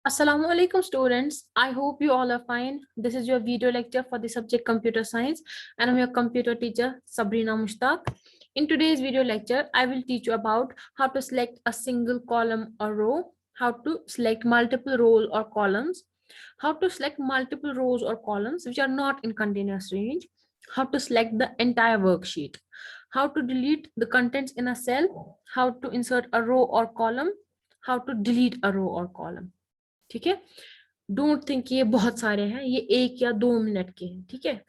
Assalamu alaikum students. I hope you all are fine. This is your video lecture for the subject computer science and I'm your computer teacher Sabrina Mushtaq. In today's video lecture, I will teach you about how to select a single column or row, how to select multiple rows or columns, how to select multiple rows or columns which are not in continuous range, how to select the entire worksheet, how to delete the contents in a cell, how to insert a row or column, how to delete a row or column. ठीक है, don't think ये बहुत सारे हैं, ये 1 या 2 minute के हैं. ठीक है,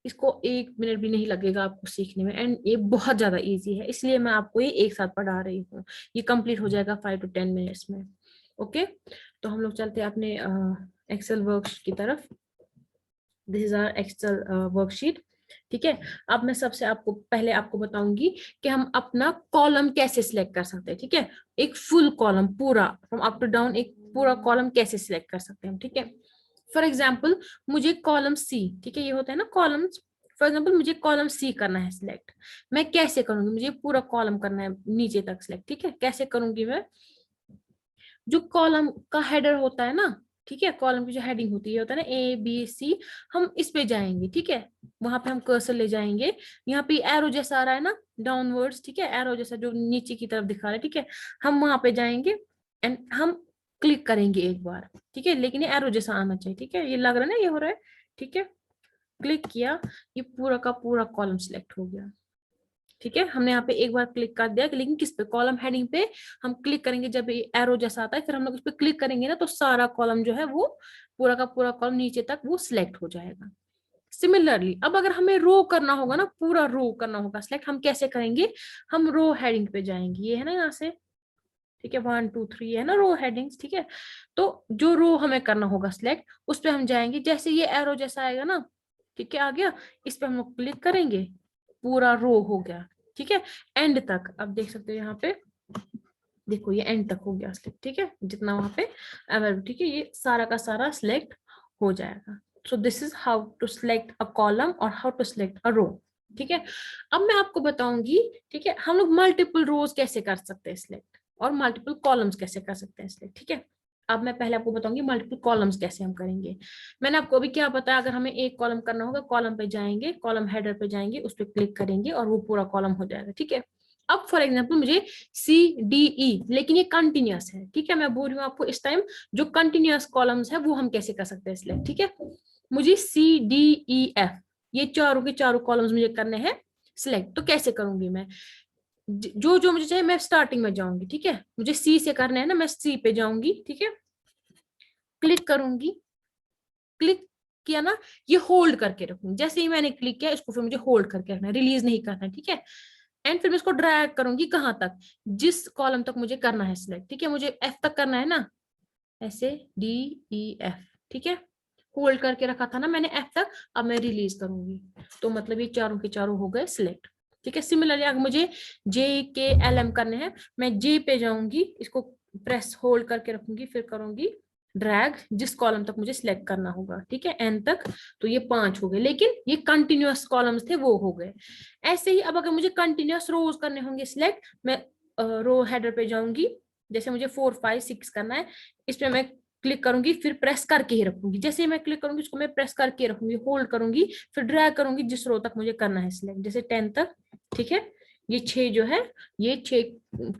इसको 1 मिनट भी नहीं लगेगा आपको सीखने में एंड ये बहुत ज्यादा इजी है, इसलिए मैं आपको ये एक साथ पढ़ा रही हूँ. ये कंप्लीट हो जाएगा 5 to 10 मिनट्स में. ओके, तो हम लोग चलते हैं अपने एक्सेल वर्कशीट की तरफ. This is our Excel worksheet. ठीक है, अब मैं सबसे आपको पहले आपको बताऊंगी कि हम अपना कॉलम कैसे सिलेक्ट कर सकते हैं. ठीक है, एक फुल कॉलम पूरा फ्रॉम अप टू डाउन, एक पूरा कॉलम कैसे सिलेक्ट कर सकते हैं. ठीक है, फॉर एग्जाम्पल मुझे कॉलम सी, ठीक है, ये होता है ना कॉलम्स. फॉर एग्जाम्पल मुझे कॉलम सी करना है सिलेक्ट. मैं कैसे करूंगी, मुझे पूरा कॉलम करना है नीचे तक सिलेक्ट. ठीक है, कैसे करूंगी मैं, जो कॉलम का हेडर होता है ना, ठीक है, कॉलम की जो हेडिंग होती है, होता है ना ABC, हम इस पे जाएंगे. ठीक है, वहां पे हम कर्सर ले जाएंगे, यहाँ पे एरो जैसा आ रहा है ना डाउनवर्ड्स. ठीक है, एरो जैसा जो नीचे की तरफ दिखा रहा है. ठीक है, हम वहां पे जाएंगे एंड हम क्लिक करेंगे एक बार. ठीक है, लेकिन ये एरो जैसा आना चाहिए. ठीक है, ये लग रहा है ना, ये हो रहा है. ठीक है, क्लिक किया, ये पूरा का पूरा कॉलम सिलेक्ट हो गया. ठीक है, हमने यहाँ पे एक बार क्लिक कर दिया, लेकिन किस पे, कॉलम हेडिंग पे हम क्लिक करेंगे. जब ये एरो जैसा आता है फिर हम लोग इस पे क्लिक करेंगे ना, तो सारा कॉलम जो है वो पूरा का पूरा कॉलम नीचे तक वो सिलेक्ट हो जाएगा. सिमिलरली अब अगर हमें रो करना होगा ना, पूरा रो करना होगा सिलेक्ट, हम कैसे करेंगे, हम रो हेडिंग पे जाएंगे. ये है ना यहाँ से, ठीक है, 1 2 3 है ना रो हेडिंग्स. ठीक है, तो जो रो हमें करना होगा सिलेक्ट, उस पे हम जाएंगे. जैसे ये एरो जैसा आएगा ना, ठीक है, आ गया, इस पे हम लोग क्लिक करेंगे, पूरा रो हो गया. ठीक है, एंड तक अब देख सकते हो, यहाँ पे देखो ये एंड तक हो गया सिलेक्ट. ठीक है, जितना वहां पे अवेलेबल. ठीक है, ये सारा का सारा सिलेक्ट हो जाएगा. So this is how to select a column और how to select a row. ठीक है, अब मैं आपको बताऊंगी, ठीक है, हम लोग मल्टीपल रोज कैसे कर सकते हैं सिलेक्ट और मल्टीपल कॉलम्स कैसे कर सकते हैं सिलेक्ट. ठीक है, अब मैं पहले आपको बताऊंगी मल्टीपल कॉलम्स कैसे हम करेंगे. मैंने आपको अभी क्या बताया, अगर हमें एक कॉलम करना होगा, कॉलम पे जाएंगे, कॉलम हेडर पे जाएंगे, उस पर क्लिक करेंगे और वो पूरा कॉलम हो जाएगा. ठीक है, अब फॉर एग्जाम्पल मुझे CDE, लेकिन ये कंटिन्यूअस है. ठीक है, मैं बोल रही हूँ आपको इस टाइम जो कंटिन्यूअस कॉलम्स है वो हम कैसे कर सकते हैं सिलेक्ट. ठीक है, मुझे CDEF, ये चारों के चारों कॉलम्स मुझे करने हैं सिलेक्ट. तो कैसे करूंगी मैं, जो जो मुझे चाहिए मैं स्टार्टिंग में जाऊंगी. ठीक है, मुझे C से करना है ना, मैं C पे जाऊंगी. ठीक है, क्लिक करूंगी, क्लिक किया ना, ये होल्ड करके रखूंगी. जैसे ही मैंने क्लिक किया, इसको फिर मुझे होल्ड करके रखना है, रिलीज नहीं करना है. ठीक है, एंड फिर मैं इसको ड्रैग करूंगी कहां तक, जिस कॉलम तक मुझे करना है सिलेक्ट. ठीक है, मुझे F तक करना है ना, ऐसे DEF. ठीक है, होल्ड करके रखा था ना मैंने F तक, अब मैं रिलीज करूंगी, तो मतलब ये चारों के चारों हो गए सिलेक्ट. ठीक है, सिमिलरली अगर मुझे JKLM करने हैं, मैं J पे जाऊंगी, इसको प्रेस होल्ड करके रखूंगी, फिर करूंगी ड्रैग जिस कॉलम तक मुझे सिलेक्ट करना होगा. ठीक है, एन तक, तो ये 5 हो गए, लेकिन ये कंटिन्यूअस कॉलम्स थे वो हो गए. ऐसे ही अब अगर मुझे कंटिन्यूअस रोज करने होंगे सिलेक्ट, मैं रो हेडर पे जाऊंगी, जैसे मुझे 4 5 6 करना है, इस पे मैं क्लिक करूंगी, फिर प्रेस करके ही रखूंगी. जैसे ही मैं क्लिक करूंगी, इसको मैं प्रेस करके रखूंगी, होल्ड करूंगी, फिर ड्रैग करूंगी जिस रो तक मुझे करना है सिलेक्ट, जैसे 10 तक. ठीक है, ये 6 जो है, ये 6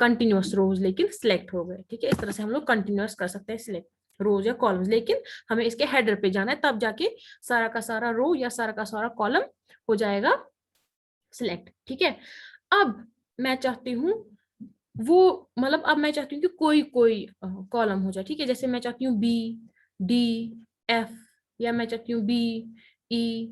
कंटिन्यूअस रोज लेकिन सिलेक्ट हो गए. ठीक है, इस तरह से हम लोग कंटिन्यूअस कर सकते हैं सिलेक्ट रोज या कॉलम्स, लेकिन हमें इसके हेडर पे जाना है, तब जाके सारा का सारा रो या सारा का सारा कॉलम हो जाएगा सिलेक्ट. ठीक है, अब मैं चाहती हूँ वो, मतलब अब मैं चाहती हूँ कि कोई कोई कॉलम हो जाए. ठीक है, जैसे मैं चाहती हूँ BDF, या मैं चाहती हूँ BEHL,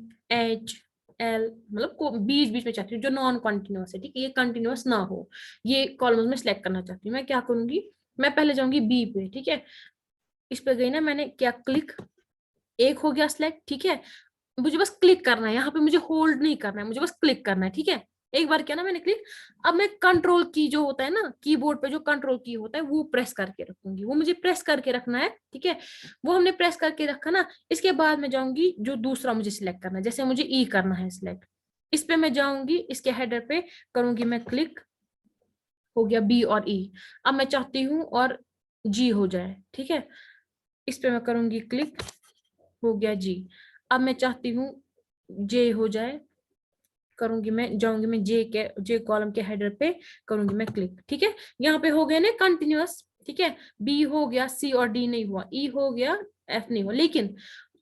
मतलब बीच बीच में चाहती हूँ जो नॉन कॉन्टिन्यूअस है. ठीक है, ये कंटिन्यूअस ना हो, ये कॉलम में सिलेक्ट करना चाहती हूँ. मैं क्या करूंगी, मैं पहले जाऊंगी B पे. ठीक है, इस पे गई ना, मैंने क्या क्लिक, एक हो गया सिलेक्ट. ठीक है, मुझे बस क्लिक करना है, यहाँ पे मुझे होल्ड नहीं करना है, मुझे बस क्लिक करना है. ठीक है, एक बार किया ना मैंने क्लिक, अब मैं कंट्रोल की जो होता है ना कीबोर्ड पे, जो कंट्रोल की होता है वो प्रेस करके रखूंगी, वो मुझे प्रेस करके रखना है. ठीक है, वो हमने प्रेस करके रखा ना, इसके बाद मैं जाऊंगी जो दूसरा मुझे सिलेक्ट करना है, जैसे मुझे ई करना है सिलेक्ट, इस पे मैं जाऊंगी, इसके हेडर पे करूंगी मैं क्लिक, हो गया बी और ई. अब मैं चाहती हूँ और जी हो जाए. ठीक है, इस पे मैं करूंगी क्लिक, हो गया जी। अब मैं चाहती हूँ जे हो जाए, करूंगी मैं, जाऊंगी मैं जे कॉलम के हेडर पे, करूंगी मैं क्लिक। ठीक है, यहाँ पे हो गया ना कंटिन्यूअस। ठीक है, बी हो गया, सी और डी नहीं हुआ, ई हो गया, एफ नहीं हुआ, लेकिन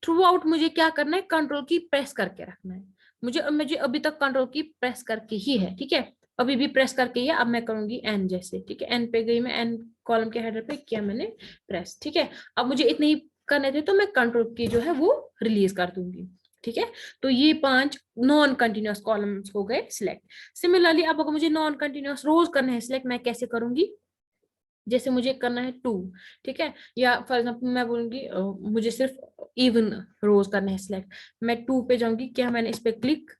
थ्रू आउट मुझे क्या करना है, कंट्रोल की प्रेस करके रखना है। मुझे मुझे अभी तक कंट्रोल की प्रेस करके ही है। ठीक है, अभी भी प्रेस करके ही है। अब मैं करूंगी एन जैसे। ठीक है, एन पे गई मैं, एन कॉलम के हेडर पे किया मैंने प्रेस। ठीक है, अब मुझे इतने ही करने थे तो मैं कंट्रोल की जो है वो रिलीज कर दूंगी। ठीक है, तो ये 5 नॉन कंटिन्यूअस कॉलम्स हो गए सिलेक्ट। सिमिलरली अब अगर मुझे नॉन कंटिन्यूअस रोज करना है सिलेक्ट, मैं कैसे करूंगी, जैसे मुझे करना है 2। ठीक है, या फॉर एग्जांपल मैं बोलूंगी मुझे सिर्फ इवन रोज करना है सिलेक्ट, मैं 2 पे जाऊंगी, क्या मैंने इस पे क्लिक,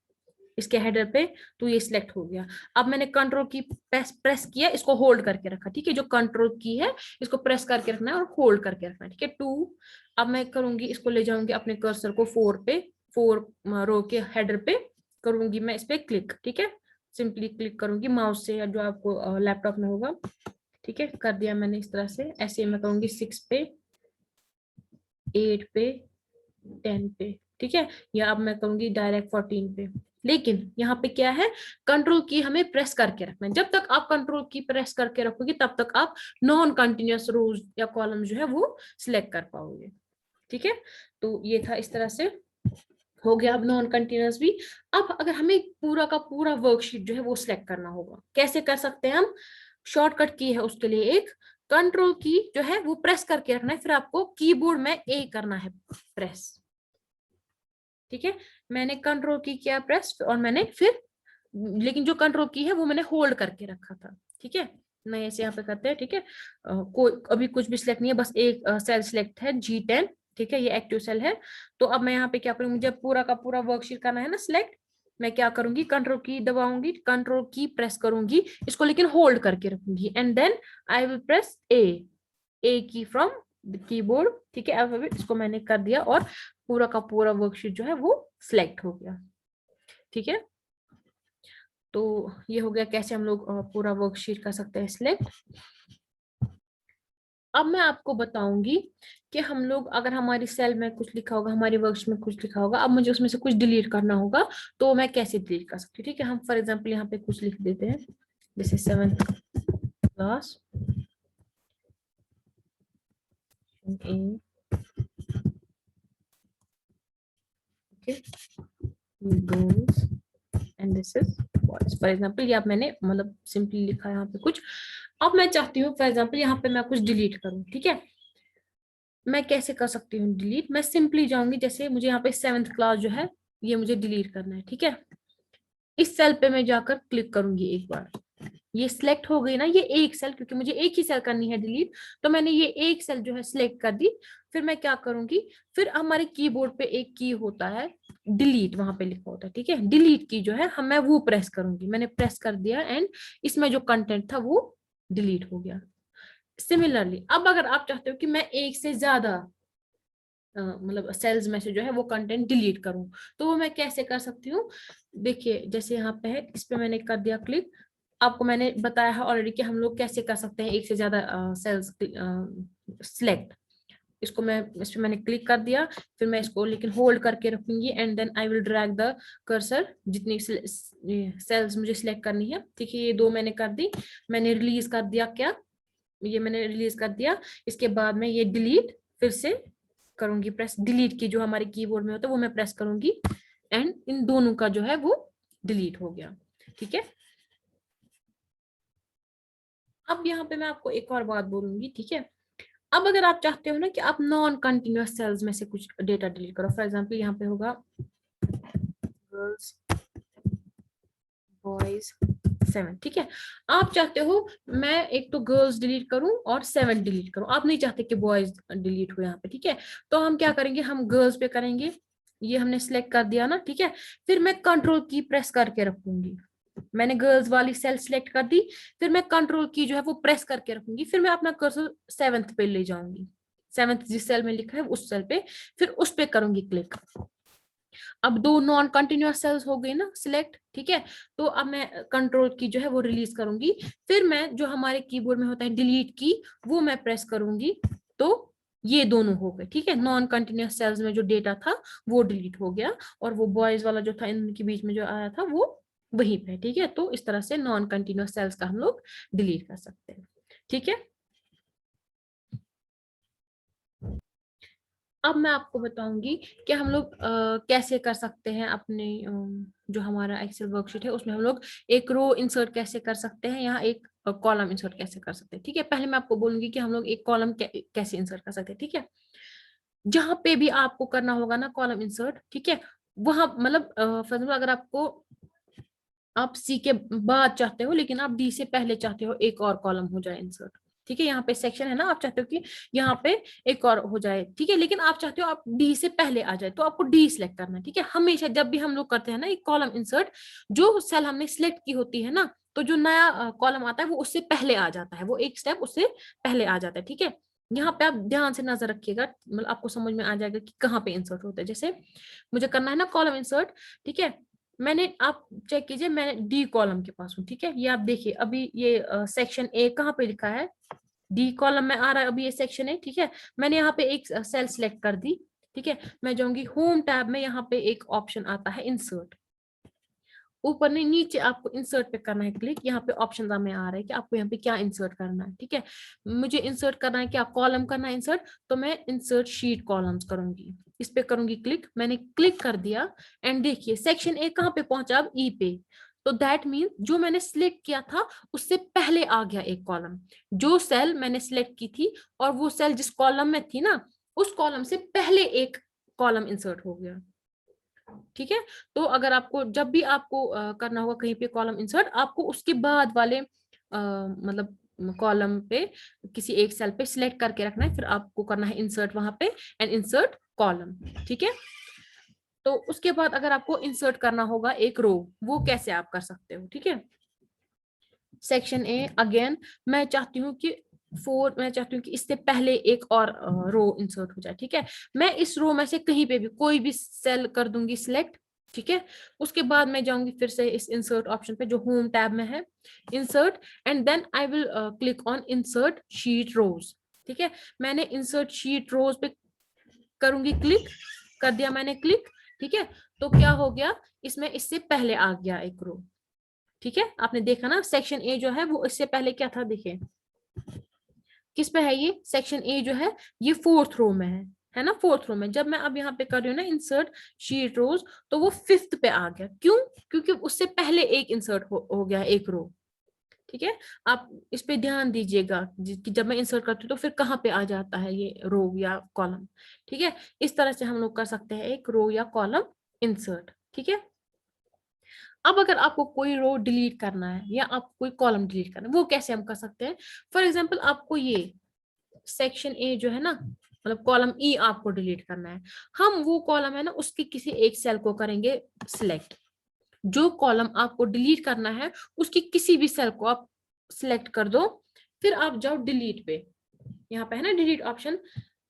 इसके हेडर पे, तो ये सिलेक्ट हो गया। अब मैंने कंट्रोल की प्रेस किया, इसको होल्ड करके रखा। ठीक है, जो कंट्रोल की है इसको प्रेस करके रखना है और होल्ड करके रखना है। ठीक है, 2। अब मैं करूंगी, इसको ले जाऊंगी अपने कर्सर को 4 पे, 4 रो के हेडर पे, करूंगी मैं इस पे क्लिक। ठीक है, सिंपली क्लिक करूंगी माउस से, या जो आपको लैपटॉप में होगा। ठीक है, कर दिया मैंने इस तरह से। ऐसे मैं करूंगी 6 पे, 8 पे, 10 पे। ठीक है, या अब मैं करूंगी डायरेक्ट 14 पे। लेकिन यहाँ पे क्या है, कंट्रोल की हमें प्रेस करके रखना है। जब तक आप कंट्रोल की प्रेस करके रखोगे तब तक आप नॉन कंटिन्यूअस रोज या कॉलम जो है वो सिलेक्ट कर पाओगे। ठीक है, तो ये था, इस तरह से हो गया अब नॉन कंटिन्यूअस भी। अब अगर हमें पूरा का पूरा वर्कशीट जो है वो सिलेक्ट करना होगा, कैसे कर सकते हैं हम, शॉर्टकट की है उसके लिए एक, कंट्रोल की जो है वो प्रेस करके रखना है, फिर आपको कीबोर्ड में ए करना है प्रेस। ठीक है, मैंने कंट्रोल की किया प्रेस, और मैंने फिर, लेकिन जो कंट्रोल की है वो मैंने होल्ड करके रखा था। ठीक है, नहीं ऐसे यहाँ पे करते हैं। ठीक है, कोई अभी कुछ भी सिलेक्ट नहीं है, बस एक सेल सिलेक्ट है G10। ठीक है, ये एक्टिव सेल है। तो अब मैं यहाँ पे क्या करूंगी, मुझे पूरा का पूरा वर्कशीट करना है ना सिलेक्ट, मैं क्या करूंगी, कंट्रोल की दबाऊंगी, कंट्रोल की प्रेस करूंगी, इसको लेकिन होल्ड करके रखूंगी, and then I will press a key from the keyboard. ठीक है, अब इसको मैंने कर दिया और पूरा का पूरा वर्कशीट जो है वो सिलेक्ट हो गया। ठीक है, तो ये हो गया कैसे हम लोग पूरा वर्कशीट कर सकते हैं सिलेक्ट। अब मैं आपको बताऊंगी कि हम लोग, अगर हमारी सेल में कुछ लिखा होगा, हमारी वर्कशीट में कुछ लिखा होगा, अब मुझे उसमें से कुछ डिलीट करना होगा, तो मैं कैसे डिलीट कर सकती हूँ। ठीक है, हम फॉर एग्जांपल यहाँ पे कुछ लिख देते हैं, जैसे 7th class A, girls and this is boys, for example. ये आप मैंने मतलब सिंपली लिखा है यहाँ पे कुछ। अब मैं चाहती हूँ फॉर एग्जांपल यहाँ पे मैं कुछ डिलीट करूँ। ठीक है, मैं कैसे कर सकती हूँ डिलीट, मैं सिंपली जाऊंगी, जैसे मुझे यहाँ पे 7th क्लास जो है ये मुझे डिलीट करना है। ठीक है, इस सेल पे मैं जाकर क्लिक करूंगी एक बार, ये सिलेक्ट हो गई ना ये एक सेल, क्योंकि मुझे एक ही सेल करनी है डिलीट, तो मैंने ये एक सेल जो है सिलेक्ट कर दी। फिर मैं क्या करूंगी, फिर हमारे कीबोर्ड पे एक की होता है डिलीट, वहां पे लिखा होता है। ठीक है, डिलीट की जो है हम मैं वो प्रेस करूंगी, मैंने प्रेस कर दिया, एंड इसमें जो कंटेंट था वो डिलीट हो गया। सिमिलरली अब अगर आप चाहते हो कि मैं एक से ज्यादा मतलब सेल्स में से जो है वो कंटेंट डिलीट करूं, तो वो मैं कैसे कर सकती हूँ, देखिए जैसे यहाँ पे है, इस पे मैंने कर दिया क्लिक। आपको मैंने बताया है ऑलरेडी कि हम लोग कैसे कर सकते हैं एक से ज्यादा सेल्स सिलेक्ट। इसको मैं, इस पे मैंने क्लिक कर दिया, फिर मैं इसको लेकिन होल्ड करके रखूंगी, and then I will drag the cursor, जितनी सेल्स मुझे सिलेक्ट करनी है। ठीक है, ये 2 मैंने कर दी, मैंने रिलीज कर दिया, क्या ये मैंने रिलीज कर दिया। इसके बाद में ये डिलीट फिर से करूंगी प्रेस, डिलीट की जो हमारे कीबोर्ड में होता है वो मैं प्रेस करूंगी, एंड इन दोनों का जो है वो डिलीट हो गया। ठीक है, अब यहाँ पे मैं आपको एक और बात बोलूंगी। ठीक है, अब अगर आप चाहते हो ना कि आप नॉन कंटिन्यूअस सेल्स में से कुछ डेटा डिलीट करो, फॉर एग्जांपल यहाँ पे होगा गर्ल्स बॉयज 7। ठीक है, आप चाहते हो मैं एक तो गर्ल्स डिलीट करूं और 7 डिलीट करूं, आप नहीं चाहते कि बॉयज डिलीट हो यहाँ पे। ठीक है, तो हम क्या करेंगे, हम गर्ल्स पे करेंगे, ये हमने सिलेक्ट कर दिया ना। ठीक है, फिर मैं कंट्रोल की प्रेस करके रखूंगी, मैंने गर्ल्स वाली सेल सिलेक्ट कर दी, फिर मैं कंट्रोल की जो है वो प्रेस करके रखूंगी, फिर मैं अपना कर्सर 7th पे ले जाऊंगी, 7th जिस सेल में लिखा है उस सेल पे, फिर उस पे करूंगी क्लिक। अब 2 नॉन कंटिन्यूअस सेल्स हो गई ना सिलेक्ट। ठीक है, तो अब मैं कंट्रोल की जो है वो रिलीज करूंगी, फिर मैं जो हमारे कीबोर्ड में होता है डिलीट की, वो मैं प्रेस करूंगी, तो ये दोनों हो गए, ठीक है। नॉन कंटिन्यूअस सेल्स में जो डेटा था वो डिलीट हो गया, और वो बॉयज वाला जो था इनके बीच में जो आया था वो वहीं पे, ठीक है। तो इस तरह से नॉन कंटिन्यूअस सेल्स का हम लोग डिलीट कर सकते हैं, ठीक है। अब मैं आपको बताऊंगी कि हम लोग कैसे कर सकते हैं अपने जो हमारा एक्सेल वर्कशीट है उसमें हम लोग एक रो इंसर्ट कैसे कर सकते हैं, यहाँ एक कॉलम इंसर्ट कैसे कर सकते हैं, ठीक है। पहले मैं आपको बोलूंगी कि हम लोग एक कॉलम कैसे इंसर्ट कर सकते हैं, ठीक है। जहां पे भी आपको करना होगा ना कॉलम इंसर्ट, ठीक है, वहां मतलब फॉर एग्जाम्पल अगर आपको आप सी के बाद चाहते हो लेकिन आप डी से पहले चाहते हो एक और कॉलम हो जाए इंसर्ट, ठीक है। यहाँ पे सेक्शन है ना, आप चाहते हो कि यहाँ पे एक और हो जाए, ठीक है, लेकिन आप चाहते हो आप डी से पहले आ जाए, तो आपको डी सिलेक्ट करना है, ठीक है। हमेशा जब भी हम लोग करते हैं ना एक कॉलम इंसर्ट, जो सेल हमने सिलेक्ट की होती है ना, तो जो नया कॉलम आता है वो उससे पहले आ जाता है, वो एक स्टेप उससे पहले आ जाता है, ठीक है। यहाँ पे आप ध्यान से नजर रखिएगा, मतलब आपको समझ में आ जाएगा कि कहाँ पे इंसर्ट होता है। जैसे मुझे करना है ना कॉलम इंसर्ट, ठीक है, मैंने, आप चेक कीजिए, मैं डी कॉलम के पास हूँ, ठीक है। ये आप देखिए अभी ये सेक्शन ए कहाँ पे लिखा है, डी कॉलम में आ रहा है अभी ये सेक्शन ए, ठीक है। मैंने यहाँ पे एक सेल सिलेक्ट कर दी, ठीक है। मैं जाऊंगी होम टैब में, यहाँ पे एक ऑप्शन आता है इंसर्ट, ऊपर नहीं नीचे आपको इंसर्ट पे करना है क्लिक। यहाँ पे ऑप्शन में आ रहा है कि आपको यहाँ पे क्या इंसर्ट करना है, ठीक है। मुझे इंसर्ट करना है, क्या कॉलम करना है इंसर्ट, तो मैं इंसर्ट शीट कॉलम्स करूंगी, इस पे करूंगी क्लिक। मैंने क्लिक कर दिया एंड देखिए सेक्शन ए कहाँ पे पहुंचा, अब ई पे। तो दैट मीन जो मैंने सिलेक्ट किया था उससे पहले आ गया एक कॉलम, जो सेल मैंने सिलेक्ट की थी और वो सेल जिस कॉलम में थी ना, उस कॉलम से पहले एक कॉलम इंसर्ट हो गया, ठीक है। तो अगर आपको जब भी आपको करना होगा कहीं पे कॉलम इंसर्ट, आपको उसके बाद वाले मतलब कॉलम पे किसी एक सेल पे सिलेक्ट करके रखना है, फिर आपको करना है इंसर्ट वहां पे एंड इंसर्ट कॉलम, ठीक है। तो उसके बाद अगर आपको इंसर्ट करना होगा एक रो, वो कैसे आप कर सकते हो, ठीक है। सेक्शन ए अगेन, मैं चाहती हूँ कि इससे पहले एक और रो इंसर्ट हो जाए, ठीक है। मैं इस रो में से कहीं पे भी कोई भी सेल कर दूंगी सिलेक्ट, ठीक है। उसके बाद मैं जाऊंगी फिर से इस इंसर्ट ऑप्शन पे जो होम टैब में है, insert, and then I will click on insert sheet rows, ठीक है। मैंने इंसर्ट शीट रोज पे करूंगी क्लिक, कर दिया मैंने क्लिक, ठीक है। तो क्या हो गया, इसमें इससे पहले आ गया एक रो, ठीक है। आपने देखा ना सेक्शन ए जो है वो इससे पहले क्या था, देखिए किस पे है, ये सेक्शन ए जो है ये फोर्थ रो में है ना, फोर्थ रो में। जब मैं अब यहाँ पे कर रही हूँ ना इंसर्ट शीट रोज, तो वो फिफ्थ पे आ गया, क्यों, क्योंकि उससे पहले एक इंसर्ट हो गया एक रो, ठीक है। आप इस पे ध्यान दीजिएगा कि जब मैं इंसर्ट करती हूँ तो फिर कहाँ पे आ जाता है ये रो या कॉलम, ठीक है। इस तरह से हम लोग कर सकते हैं एक रो या कॉलम इंसर्ट, ठीक है। अब अगर आपको कोई रो डिलीट करना है या आपको कोई कॉलम डिलीट करना है, वो कैसे हम कर सकते हैं। फॉर एग्जाम्पल आपको ये सेक्शन ए जो है ना, मतलब कॉलम ई आपको डिलीट करना है, हम वो कॉलम है ना उसकी किसी एक सेल को करेंगे सिलेक्ट। जो कॉलम आपको डिलीट करना है उसकी किसी भी सेल को आप सिलेक्ट कर दो, फिर आप जाओ डिलीट पे, यहाँ पे है ना डिलीट ऑप्शन,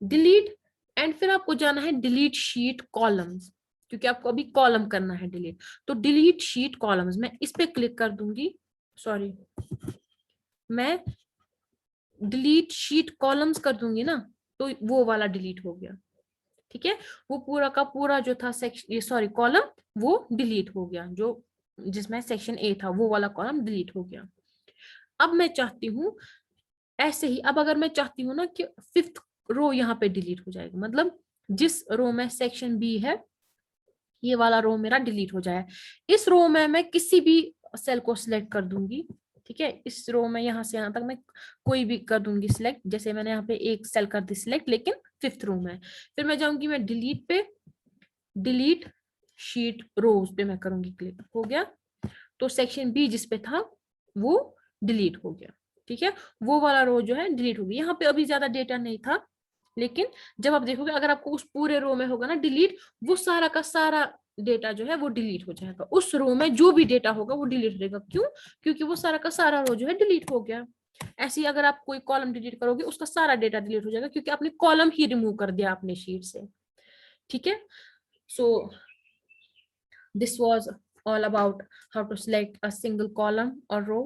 डिलीट, एंड फिर आपको जाना है डिलीट शीट कॉलम्स, क्योंकि आपको अभी कॉलम करना है डिलीट। तो डिलीट शीट कॉलम्स, मैं इस पे क्लिक कर दूंगी, सॉरी, मैं डिलीट शीट कॉलम्स कर दूंगी ना, तो वो वाला डिलीट हो गया, ठीक है। वो पूरा का पूरा जो था सेक्शन, ये सॉरी कॉलम, वो डिलीट हो गया, जो जिसमें सेक्शन ए था वो वाला कॉलम डिलीट हो गया। अब मैं चाहती हूँ ऐसे ही, अब अगर मैं चाहती हूँ ना कि फिफ्थ रो यहाँ पे डिलीट हो जाएगा, मतलब जिस रो में सेक्शन बी है ये वाला रो मेरा डिलीट हो जाए, इस रो में मैं किसी भी सेल को सिलेक्ट कर दूंगी, ठीक है। इस रो में यहाँ से यहाँ तक मैं कोई भी कर दूंगी सिलेक्ट, जैसे मैंने यहाँ पे एक सेल कर दी सिलेक्ट लेकिन फिफ्थ रो में, फिर मैं जाऊंगी मैं डिलीट पे, डिलीट शीट रोज पे मैं करूंगी क्लिक, हो गया। तो सेक्शन बी जिस पे था वो डिलीट हो गया, ठीक है। वो वाला रो जो है डिलीट हो गया, यहाँ पे अभी ज्यादा डेटा नहीं था, लेकिन जब आप देखोगे अगर आपको उस पूरे रो में होगा ना डिलीट, वो सारा का सारा डेटा जो है वो डिलीट हो जाएगा, उस रो में जो भी डेटा होगा वो डिलीट हो जाएगा, क्यों, क्योंकि वो सारा का सारा रो जो है डिलीट हो गया। ऐसे ही अगर आप कोई कॉलम डिलीट करोगे उसका सारा डेटा डिलीट हो जाएगा, क्योंकि आपने कॉलम ही रिमूव कर दिया अपने शीट से, ठीक है। सो this was all about how to select a single column or row,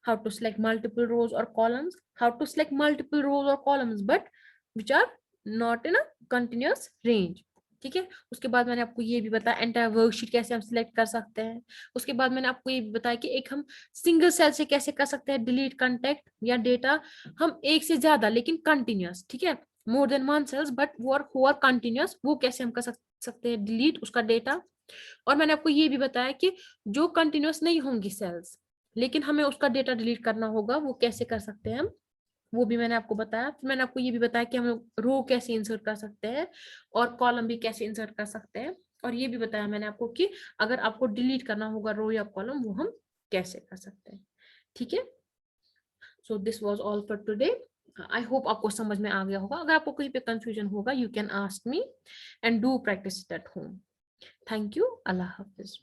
how to select multiple rows or columns, how to select multiple rows or columns but which are not in a continuous range. ठीक है, उसके बाद मैंने आपको ये भी बताया entire worksheet कैसे हम सिलेक्ट कर सकते हैं। उसके बाद मैंने आपको ये भी बताया कि एक हम सिंगल सेल से कैसे कर सकते हैं डिलीट कंटेक्ट या डेटा, हम एक से ज्यादा लेकिन कंटिन्यूअस, ठीक है, more than one cells but वो आर कंटिन्यूअस, वो कैसे हम कर सकते हैं डिलीट उसका डेटा। और मैंने आपको ये भी बताया कि जो कंटिन्यूअस नहीं होंगी सेल्स लेकिन हमें उसका डेटा डिलीट करना होगा, वो कैसे कर सकते हैं हम, वो भी मैंने आपको बताया। फिर मैंने आपको ये भी बताया कि हम रो कैसे इंसर्ट कर सकते हैं और कॉलम भी कैसे इंसर्ट कर सकते हैं। और ये भी बताया मैंने आपको कि अगर आपको डिलीट करना होगा रो या कॉलम, वो हम कैसे कर सकते हैं। ठीक है, so this was all for today. I hope आपको समझ में आ गया होगा। अगर आपको कहीं पे कंफ्यूजन होगा, you can ask me and do practice at home. Thank you, Allah Hafiz.